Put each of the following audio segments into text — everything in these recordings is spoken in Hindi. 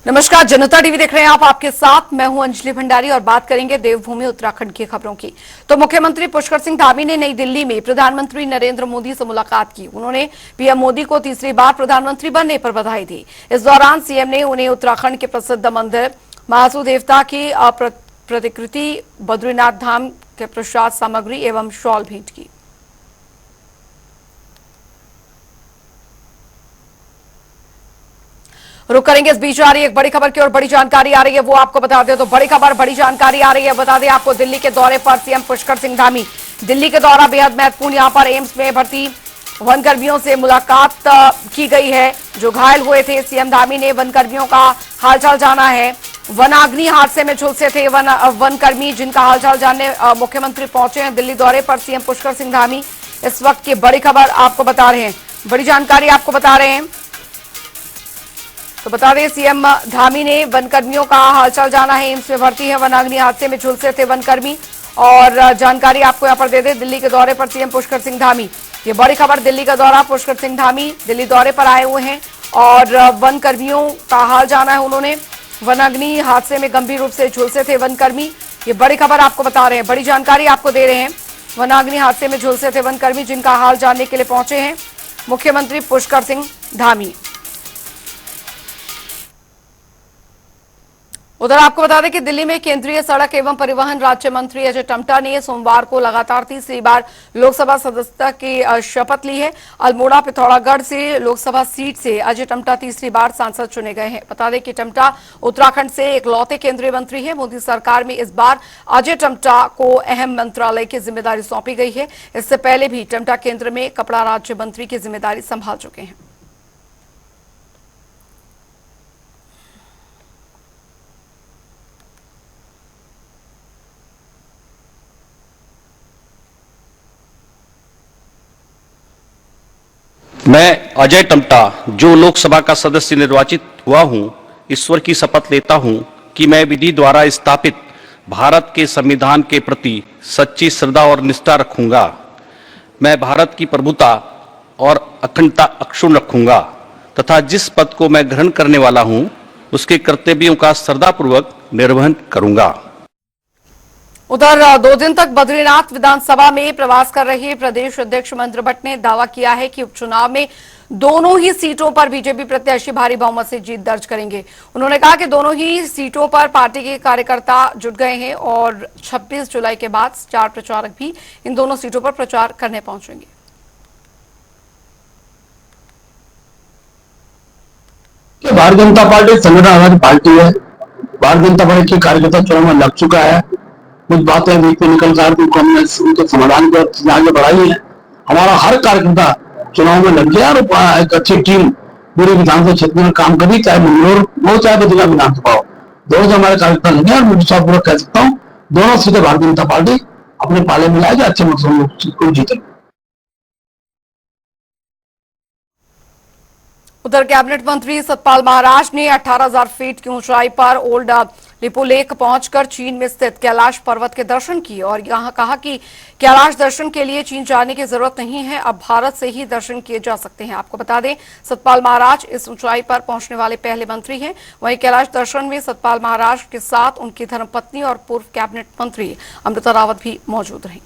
नमस्कार, जनता टीवी देख रहे हैं आप। आपके साथ मैं हूं अंजलि भंडारी और बात करेंगे देवभूमि उत्तराखंड की खबरों की। तो मुख्यमंत्री पुष्कर सिंह धामी ने नई दिल्ली में प्रधानमंत्री नरेंद्र मोदी से मुलाकात की। उन्होंने पीएम मोदी को तीसरी बार प्रधानमंत्री बनने पर बधाई दी। इस दौरान सीएम ने उन्हें उत्तराखंड के प्रसिद्ध मंदिर महासू देवता की प्रतिकृति, बद्रीनाथ धाम के प्रसाद सामग्री एवं शॉल भेंट की। रुक करेंगे। इस बीच आ रही एक बड़ी खबर की और बड़ी जानकारी आ रही है, वो आपको बता दें। तो बड़ी खबर, बड़ी जानकारी आ रही है, बता दें आपको। दिल्ली के दौरे पर सीएम पुष्कर सिंह धामी। दिल्ली के दौरा बेहद महत्वपूर्ण। यहां पर एम्स में भर्ती वनकर्मियों से मुलाकात की गई है जो घायल हुए थे। सीएम धामी ने वनकर्मियों का हालचाल जाना है। वनाग्नि हादसे में झुलसे थे वनकर्मी, जिनका हालचाल जानने मुख्यमंत्री पहुंचे हैं दिल्ली दौरे पर सीएम पुष्कर सिंह धामी। इस वक्त की बड़ी खबर आपको बता रहे हैं, बड़ी जानकारी आपको बता रहे हैं। तो बता दें, सीएम धामी ने वनकर्मियों का हालचाल जाना है। एम्स में भर्ती है वनाग्नि हादसे में झुलसे थे वनकर्मी। और जानकारी आपको यहां पर दे दें, दिल्ली के दौरे पर सीएम पुष्कर सिंह धामी। ये बड़ी खबर, दिल्ली का दौरा, पुष्कर सिंह धामी दिल्ली दौरे पर आए हुए हैं और वनकर्मियों का हाल जाना है उन्होंने। वनाग्नि हादसे में गंभीर रूप से झुलसे थे वनकर्मी। ये बड़ी खबर आपको बता रहे हैं, बड़ी जानकारी आपको दे रहे हैं। वनाग्नि हादसे में झुलसे थे वनकर्मी, जिनका हाल जानने के लिए पहुंचे हैं मुख्यमंत्री पुष्कर सिंह धामी। उधर आपको बता दें कि दिल्ली में केंद्रीय सड़क एवं परिवहन राज्य मंत्री अजय टम्टा ने सोमवार को लगातार तीसरी बार लोकसभा सदस्यता की शपथ ली है। अल्मोड़ा पिथौरागढ़ से लोकसभा सीट से अजय टम्टा तीसरी बार सांसद चुने गए हैं। बता दें कि टम्टा उत्तराखंड से इकलौते केंद्रीय मंत्री है। मोदी सरकार में इस बार अजय टम्टा को अहम मंत्रालय की जिम्मेदारी सौंपी गई है। इससे पहले भी टम्टा केंद्र में कपड़ा राज्य मंत्री की जिम्मेदारी संभाल चुके हैं। मैं अजय टम्टा, जो लोकसभा का सदस्य निर्वाचित हुआ हूं, ईश्वर की शपथ लेता हूं कि मैं विधि द्वारा स्थापित भारत के संविधान के प्रति सच्ची श्रद्धा और निष्ठा रखूंगा। मैं भारत की प्रभुता और अखंडता अक्षुण्ण रखूंगा तथा जिस पद को मैं ग्रहण करने वाला हूं, उसके कर्तव्यों का श्रद्धापूर्वक निर्वहन करूंगा। उधर 2 दिन तक बद्रीनाथ विधानसभा में प्रवास कर रहे प्रदेश अध्यक्ष महेंद्र भट्ट ने दावा किया है कि उपचुनाव में दोनों ही सीटों पर बीजेपी प्रत्याशी भारी बहुमत से जीत दर्ज करेंगे। उन्होंने कहा कि दोनों ही सीटों पर पार्टी के कार्यकर्ता जुट गए हैं और 26 जुलाई के बाद स्टार प्रचारक भी इन दोनों सीटों पर प्रचार करने पहुंचेंगे। भारतीय जनता पार्टी संगठन आधारित पार्टी है। भारतीय जनता पार्टी के कार्यकर्ता चुनाव में लग चुका है। कुछ बातें बीच में निकल कर हमने उनके समाधान को आगे बढ़ाई है। हमारा हर कार्यकर्ता चुनाव में लग गया और एक अच्छी टीम पूरे विधानसभा क्षेत्र में काम करी, चाहे मंगलोर हो चाहे बद्रीनाथ विधानसभा हो। दोनों से हमारे कार्यकर्ता लगे और मैं विश्वासपूर्वक कह सकता हूँ दोनों सीटें भारतीय जनता पार्टी अपने पाले में लाएगी, अच्छे मतों को जीतेगी। उधर कैबिनेट मंत्री सतपाल महाराज ने 18,000 फीट की ऊंचाई पर ओल्ड लिपुलेख पहुंचकर चीन में स्थित कैलाश पर्वत के दर्शन किए और यहां कहा कि कैलाश दर्शन के लिए चीन जाने की जरूरत नहीं है, अब भारत से ही दर्शन किए जा सकते हैं। आपको बता दें, सतपाल महाराज इस ऊंचाई पर पहुंचने वाले पहले मंत्री हैं। वहीं कैलाश दर्शन में सतपाल महाराज के साथ उनकी धर्मपत्नी और पूर्व कैबिनेट मंत्री अमृता रावत भी मौजूद रहीं।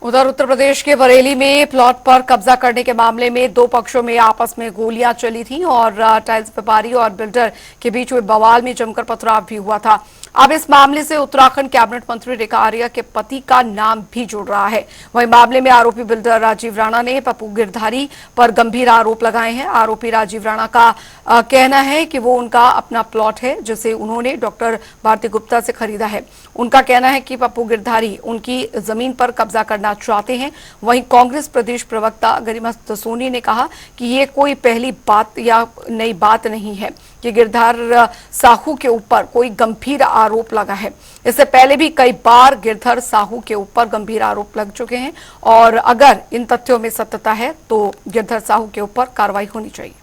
उधर उत्तर प्रदेश के बरेली में प्लॉट पर कब्जा करने के मामले में 2 पक्षों में आपस में गोलियां चली थी और टाइल्स व्यापारी और बिल्डर के बीच हुए बवाल में जमकर पथराव भी हुआ था। अब इस मामले से उत्तराखंड कैबिनेट मंत्री रेखा आर्या के पति का नाम भी जुड़ रहा है। वहीं मामले में आरोपी बिल्डर राजीव राणा ने पप्पू गिरधारी पर गंभीर आरोप लगाए हैं। आरोपी राजीव राणा का कहना है कि वो उनका अपना प्लॉट है जिसे उन्होंने डॉक्टर भारती गुप्ता से खरीदा है। उनका कहना है कि पप्पू गिरधारी उनकी जमीन पर कब्जा करना चाहते हैं। वहीं कांग्रेस प्रदेश प्रवक्ता गरिमा सोनी ने कहा कि ये कोई पहली बात या नई बात नहीं है कि गिरधर साहू के ऊपर कोई गंभीर आरोप लगा है। इससे पहले भी कई बार गिरधर साहू के ऊपर गंभीर आरोप लग चुके हैं और अगर इन तथ्यों में सत्यता है तो गिरधर साहू के ऊपर कार्रवाई होनी चाहिए।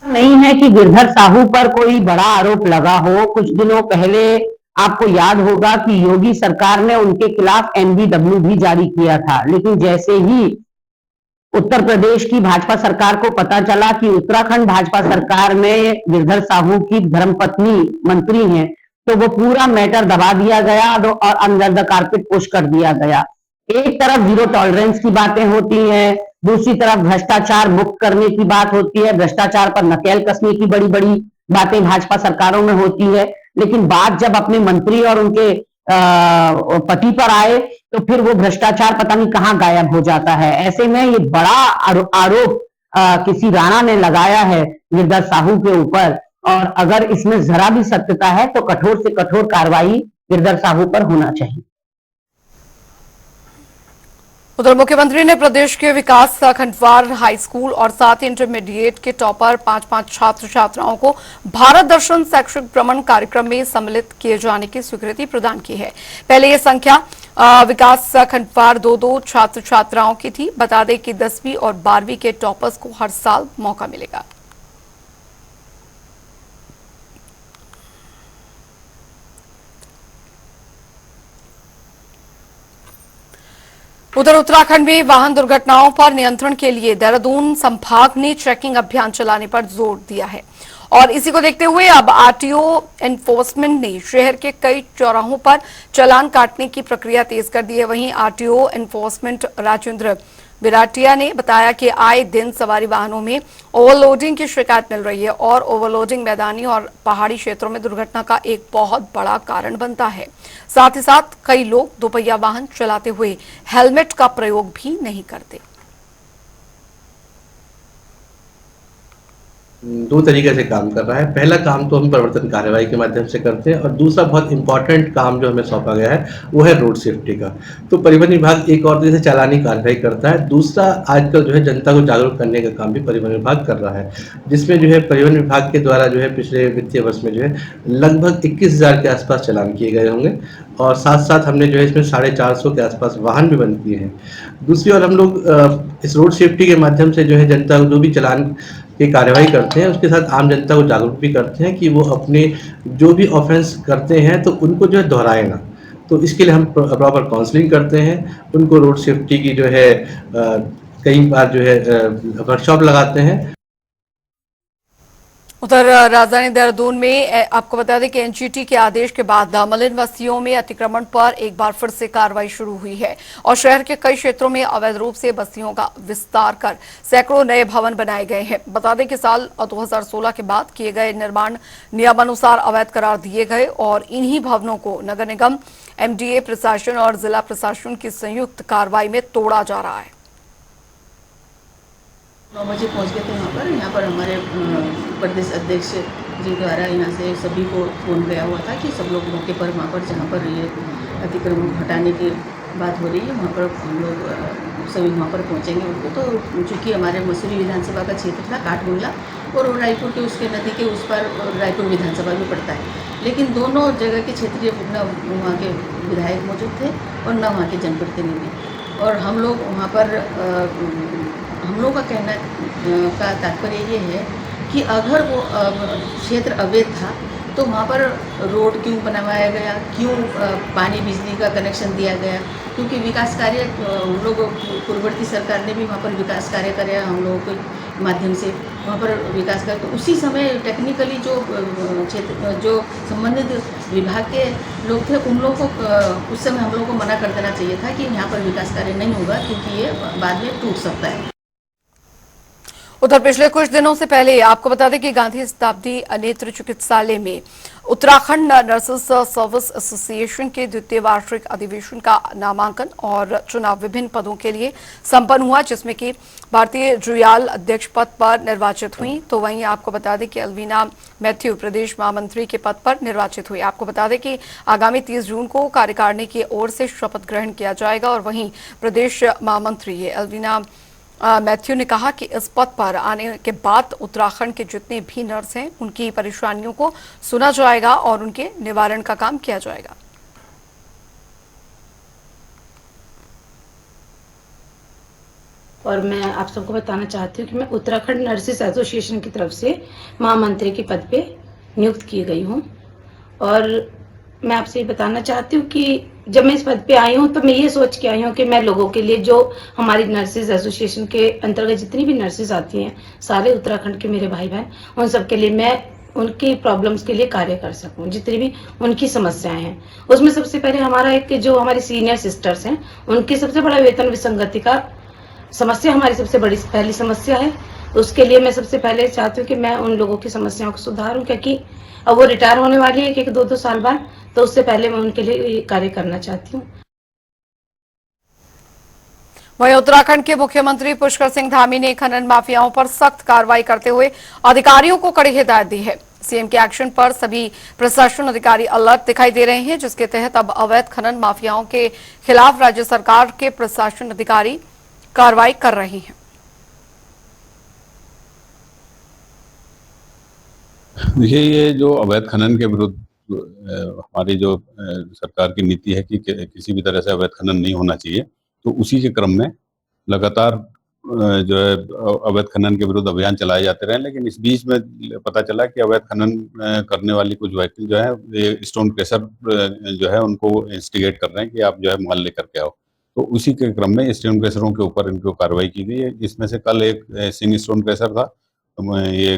नहीं है कि गिरधर साहू पर कोई बड़ा आरोप लगा हो। कुछ दिनों पहले आपको याद होगा कि योगी सरकार ने उनके खिलाफ एनबीडब्ल्यू भी जारी किया था, लेकिन जैसे ही उत्तर प्रदेश की भाजपा सरकार को पता चला कि उत्तराखंड भाजपा सरकार में गिरधर साहू की धर्मपत्नी मंत्री हैं, तो वो पूरा मैटर दबा दिया गया और अंडर द कारपेट पुश कर दिया गया। एक तरफ जीरो टॉलरेंस की बातें होती हैं, दूसरी तरफ भ्रष्टाचार मुक्त करने की बात होती है, भ्रष्टाचार पर नकेल कसने की बड़ी बड़ी बातें भाजपा सरकारों में होती है, लेकिन बात जब अपने मंत्री और उनके पति पर आए तो फिर वो भ्रष्टाचार पता नहीं कहां गायब हो जाता है। ऐसे में ये बड़ा आरोप किसी राणा ने लगाया है गिरधर साहू के ऊपर, और अगर इसमें जरा भी सत्यता है तो कठोर से कठोर कार्रवाई गिरधर साहू पर होना चाहिए। उधर मुख्यमंत्री ने प्रदेश के विकास खंडवार हाई स्कूल और 7 इंटरमीडिएट के टॉपर 5 छात्र छात्राओं को भारत दर्शन शैक्षिक भ्रमण कार्यक्रम में सम्मिलित किए जाने की स्वीकृति प्रदान की है। पहले ये संख्या विकास खंडवार 2 छात्र छात्राओं की थी। बता दें कि 10वीं और 12वीं के टॉपर्स को हर साल मौका मिलेगा। उधर उत्तराखंड में वाहन दुर्घटनाओं पर नियंत्रण के लिए देहरादून संभाग ने चेकिंग अभियान चलाने पर जोर दिया है और इसी को देखते हुए अब आरटीओ एनफोर्समेंट ने शहर के कई चौराहों पर चालान काटने की प्रक्रिया तेज कर दी है। वहीं आरटीओ एनफोर्समेंट राजेंद्र विराटिया ने बताया कि आए दिन सवारी वाहनों में ओवरलोडिंग की शिकायत मिल रही है और ओवरलोडिंग मैदानी और पहाड़ी क्षेत्रों में दुर्घटना का एक बहुत बड़ा कारण बनता है। साथ ही साथ कई लोग दोपहिया वाहन चलाते हुए हेलमेट का प्रयोग भी नहीं करते। 2 तरीके से काम कर रहा है। पहला काम तो हम प्रवर्तन कार्यवाही के माध्यम से करते हैं और दूसरा बहुत इंपॉर्टेंट काम जो हमें सौंपा गया है वो है रोड सेफ्टी का। तो परिवहन विभाग एक और तरह से चालानी कार्रवाई करता है। दूसरा आजकल जो है जनता को जागरूक करने का काम भी परिवहन विभाग कर रहा है, जिसमें जो है परिवहन विभाग के द्वारा जो है पिछले वित्तीय वर्ष में जो है लगभग 21,000 के आसपास चालान किए गए होंगे और साथ साथ हमने जो है इसमें 450 के आसपास वाहन भी बंद किए हैं। दूसरी ओर हम लोग इस रोड सेफ्टी के माध्यम से जो है जनता को जो भी चालान की कार्रवाई करते हैं उसके साथ आम जनता को जागरूक भी करते हैं कि वो अपने जो भी ऑफेंस करते हैं तो उनको जो है दोहराए ना। तो इसके लिए हम प्रॉपर काउंसलिंग करते हैं, उनको रोड सेफ्टी की जो है कई बार जो है वर्कशॉप लगाते हैं। उधर राजधानी देहरादून में आपको बता दें कि एनजीटी के आदेश के बाद मलिन बस्तियों में अतिक्रमण पर एक बार फिर से कार्रवाई शुरू हुई है और शहर के कई क्षेत्रों में अवैध रूप से बस्तियों का विस्तार कर सैकड़ों नए भवन बनाए गए हैं। बता दें कि साल 2016 के बाद किए गए निर्माण नियमानुसार अवैध करार दिए गए और इन्हीं भवनों को नगर निगम, एमडीए प्रशासन और जिला प्रशासन की संयुक्त कार्रवाई में तोड़ा जा रहा है। 9 बजे पहुँच गए थे यहाँ पर हमारे प्रदेश अध्यक्ष जी द्वारा यहाँ से सभी को फोन गया हुआ था कि सब लोग मौके पर वहाँ पर जहाँ पर ये अतिक्रमण हटाने की बात हो रही है वहाँ पर हम लोग सभी वहाँ पर पहुँचेंगे उनको। तो चूँकि हमारे मसूरी विधानसभा का क्षेत्र था काठगुंडला और रायपुर के उसके नदी के उस पर रायपुर विधानसभा भी पड़ता है, लेकिन दोनों जगह के क्षेत्रीय न वहाँ के विधायक मौजूद थे और न वहाँ के जनप्रतिनिधि। और हम लोग वहाँ पर हम लोग का कहना का तात्पर्य ये है कि अगर वो क्षेत्र अवैध था तो वहाँ पर रोड क्यों बनवाया गया, क्यों पानी बिजली का कनेक्शन दिया गया, क्योंकि विकास कार्य हम लोग पूर्ववर्ती सरकार ने भी वहाँ पर विकास कार्य कराया हम लोगों के माध्यम से वहाँ पर विकास कार्य। तो उसी समय टेक्निकली जो क्षेत्र जो संबंधित विभाग के लोग थे उन लोगों को उस समय हम लोगों को मना कर देना चाहिए था कि यहाँ पर विकास कार्य नहीं होगा क्योंकि ये बाद में टूट सकता है। उधर पिछले कुछ दिनों से पहले आपको बता दें कि गांधी शताब्दी नेत्र चिकित्सालय में उत्तराखंड नर्सेस सर्विस एसोसिएशन के द्वितीय वार्षिक अधिवेशन का नामांकन और चुनाव विभिन्न पदों के लिए संपन्न हुआ, जिसमें कि भारतीय जुयाल अध्यक्ष पद पर निर्वाचित हुई। तो वहीं आपको बता दें कि अलवीना मैथ्यू प्रदेश महामंत्री के पद पर निर्वाचित हुई। आपको बता दें कि आगामी 30 जून को कार्यकारिणी की ओर से शपथ ग्रहण किया जाएगा और वहीं प्रदेश महामंत्री अलवीना मैथ्यू ने कहा कि इस पद पर आने के बाद उत्तराखंड के जितने भी नर्स हैं उनकी परेशानियों को सुना जाएगा और उनके निवारण का काम किया जाएगा। और मैं आप सबको बताना चाहती हूँ कि मैं उत्तराखंड नर्सेस एसोसिएशन की तरफ से महामंत्री के पद पे नियुक्त की गई हूँ और मैं आपसे ये बताना चाहती हूँ कि जब मैं इस पद पे आई हूँ तो मैं ये सोच के आई हूँ कि मैं लोगों के लिए, जो हमारी नर्सेज एसोसिएशन के अंतर्गत जितनी भी नर्सेज आती हैं, सारे उत्तराखंड के मेरे भाई बहन, उन सब के लिए मैं उनकी प्रॉब्लम्स के लिए कार्य कर सकूं, जितनी भी उनकी समस्याएं हैं। उसमें सबसे पहले हमारा एक, जो हमारी सीनियर सिस्टर्स हैं, उनकी सबसे बड़ा वेतन विसंगति का समस्या हमारी सबसे बड़ी पहली समस्या है। उसके लिए मैं सबसे पहले चाहती हूँ कि मैं उन लोगों की समस्याओं को सुधारूं, क्योंकि अब वो रिटायर होने वाली है एक 2-2 साल बाद, तो उससे पहले मैं उनके लिए ये कार्य करना चाहती हूँ। वहीं उत्तराखंड के मुख्यमंत्री पुष्कर सिंह धामी ने खनन माफियाओं पर सख्त कार्रवाई करते हुए अधिकारियों को कड़ी हिदायत दी है। सीएम के एक्शन पर सभी प्रशासन अधिकारी अलर्ट दिखाई दे रहे हैं, जिसके तहत अब अवैध खनन माफियाओं के खिलाफ राज्य सरकार के प्रशासन अधिकारी कार्रवाई कर रहे हैं। देखिए, ये जो अवैध खनन के विरुद्ध हमारी जो सरकार की नीति है कि किसी भी तरह से अवैध खनन नहीं होना चाहिए, तो उसी के क्रम में लगातार जो है अवैध खनन के विरुद्ध अभियान चलाए जाते रहे। लेकिन इस बीच में पता चला कि अवैध खनन करने वाली कुछ व्यक्ति जो है, ये स्टोन क्रशर जो है उनको इंस्टिगेट कर रहे हैं कि आप जो है माल लेकर के आओ। तो उसी के क्रम में स्टोन क्रशरों के ऊपर इनको कार्रवाई की गई है, जिसमें से कल एक सिंह स्टोन क्रशर था, ये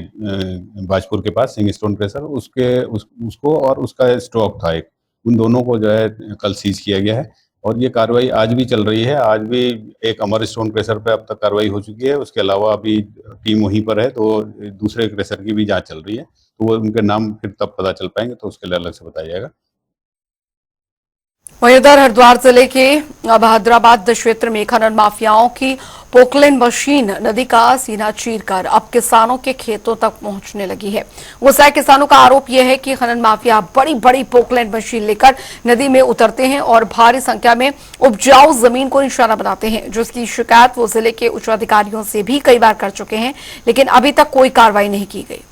बाजपुर के पास सिंह स्टोन क्रशर, उसको और उसका स्टॉक था एक, उन दोनों को जो है कल सीज किया गया है। और ये कार्रवाई आज भी चल रही है। आज भी एक अमर स्टोन क्रशर पे अब तक कार्रवाई हो चुकी है। उसके अलावा अभी टीम वहीं पर है, तो दूसरे क्रशर की भी जांच चल रही है। तो वो उनके नाम फिर तब पता चल पाएंगे, तो उसके लिए अलग से बताया जाएगा। वहीं उधर हरिद्वार जिले के बहादुराबाद क्षेत्र में खनन माफियाओं की पोकलैंड मशीन नदी का सीना चीरकर अब किसानों के खेतों तक पहुंचने लगी है। गुस्साए किसानों का आरोप यह है कि खनन माफिया बड़ी बड़ी पोकलैंड मशीन लेकर नदी में उतरते हैं और भारी संख्या में उपजाऊ जमीन को निशाना बनाते हैं, जिसकी शिकायत वो जिले के उच्च अधिकारियों से भी कई बार कर चुके हैं, लेकिन अभी तक कोई कार्रवाई नहीं की गई।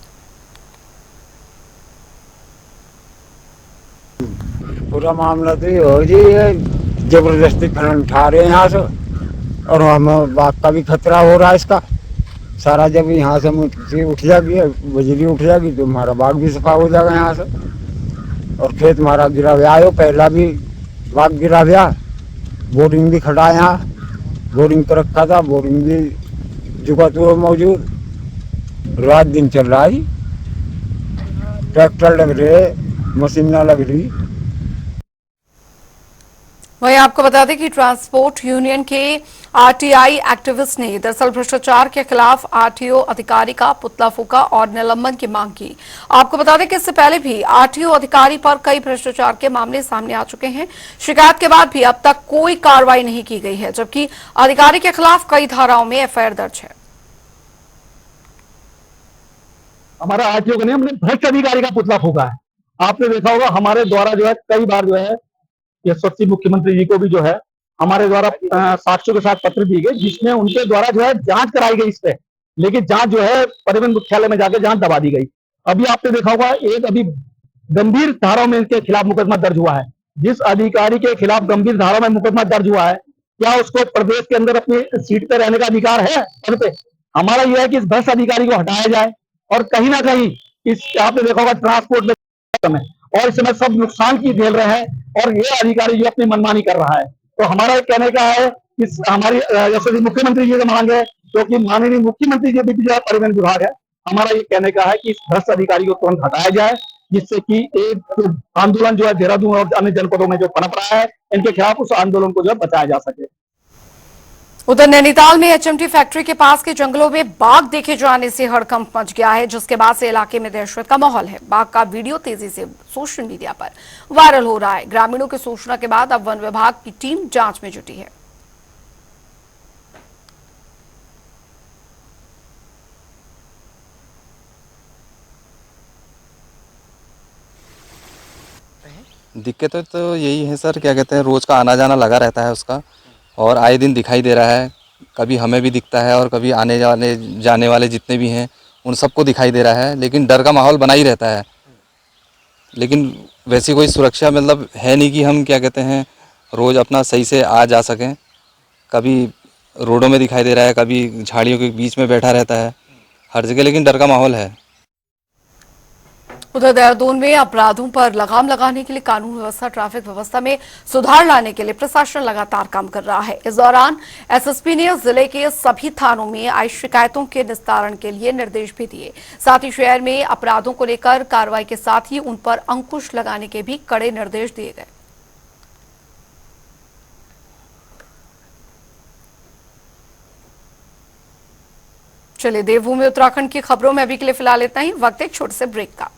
पूरा मामला तो ये हो जी, ये जबरदस्ती खनन उठा रहे हैं यहाँ से, और हमें बाग का भी खतरा हो रहा है इसका सारा। जब यहाँ से मिट्टी उठ जाएगी, बजरी उठ जाएगी, तो हमारा बाग भी सफा हो जाएगा यहाँ से, और खेत हमारा गिरा हुआ है। पहला भी बाग गिरा हुआ, बोरिंग भी खड़ा है यहाँ, बोरिंग पर रखा था, बोरिंग भी जुगात हुआ मौजूद, रात दिन चल रहा है। ट्रैक्टर लग रहे, मशीन ना लग रही। वहीं आपको बता दें कि ट्रांसपोर्ट यूनियन के आरटीआई एक्टिविस्ट ने दरअसल भ्रष्टाचार के खिलाफ आरटीओ अधिकारी का पुतला फूका और निलंबन की मांग की। आपको बता दें कि इससे पहले भी आरटीओ अधिकारी पर कई भ्रष्टाचार के मामले सामने आ चुके हैं। शिकायत के बाद भी अब तक कोई कार्रवाई नहीं की गई है, जबकि अधिकारी के खिलाफ कई धाराओं में एफआईआर दर्ज है। हमारा आरटीओ ने हमने भ्रष्ट अधिकारी का पुतला फूका है। आपने देखा होगा हमारे द्वारा जो है कई बार जो है यशस्वी मुख्यमंत्री जी को भी जो है हमारे द्वारा साक्ष्यों के साथ पत्र दी गई, जिसमें उनके द्वारा जो है जांच कराई गई इस पे, लेकिन जांच जो है परिवहन मुख्यालय में जाकर जांच दबा दी गई। अभी आपने देखा होगा एक अभी गंभीर धाराओं में इनके खिलाफ मुकदमा दर्ज हुआ है। जिस अधिकारी के खिलाफ गंभीर धाराओं में मुकदमा दर्ज हुआ है, क्या उसको प्रदेश के अंदर अपनी सीट पर रहने का अधिकार है? पद पे हमारा यह है कि इस भ्रष्ट अधिकारी को हटाया जाए, और कहीं ना कहीं इस आपने देखा होगा ट्रांसपोर्ट में और इस समय सब नुकसान की झेल रहे हैं, और ये अधिकारी जो अपनी मनमानी कर रहा है। तो हमारा कहने का है कि हमारी जैसे मुख्यमंत्री जी से मांग है, क्योंकि माननीय मुख्यमंत्री जी भी परिवहन विभाग है, हमारा ये कहने का है कि इस भ्रष्ट अधिकारी को तुरंत हटाया जाए, जिससे कि एक आंदोलन जो है देहरादून और अन्य जनपदों में जो पनप रहा है, इनके खिलाफ उस आंदोलन को जो है बचाया जा सके। उधर नैनीताल में एचएमटी फैक्ट्री के पास के जंगलों में बाघ देखे जाने से हड़कंप मच गया है, जिसके बाद से इलाके में दहशत का माहौल है। बाघ का वीडियो तेजी से सोशल मीडिया पर वायरल हो रहा है। ग्रामीणों की सूचना के बाद अब वन विभाग की टीम जांच में जुटी है। दिक्कतें तो यही है सर, क्या कहते हैं, रोज का आना जाना लगा रहता है उसका, और आए दिन दिखाई दे रहा है। कभी हमें भी दिखता है और कभी आने जाने वाले जितने भी हैं उन सबको दिखाई दे रहा है, लेकिन डर का माहौल बना ही रहता है। लेकिन वैसी कोई सुरक्षा मतलब है नहीं कि हम क्या कहते हैं रोज़ अपना सही से आ जा सकें। कभी रोडों में दिखाई दे रहा है, कभी झाड़ियों के बीच में बैठा रहता है, हर जगह लेकिन डर का माहौल है। उधर देहरादून में अपराधों पर लगाम लगाने के लिए कानून व्यवस्था, ट्रैफिक व्यवस्था में सुधार लाने के लिए प्रशासन लगातार काम कर रहा है। इस दौरान एसएसपी ने जिले के सभी थानों में आई शिकायतों के निस्तारण के लिए निर्देश भी दिए। साथ ही शहर में अपराधों को लेकर कार्रवाई के साथ ही उन पर अंकुश लगाने के भी कड़े निर्देश दिए गए। चलिए देवभूमि उत्तराखंड की खबरों में अभी के लिए फिलहाल इतना ही। वक्त एक छोटे से ब्रेक का।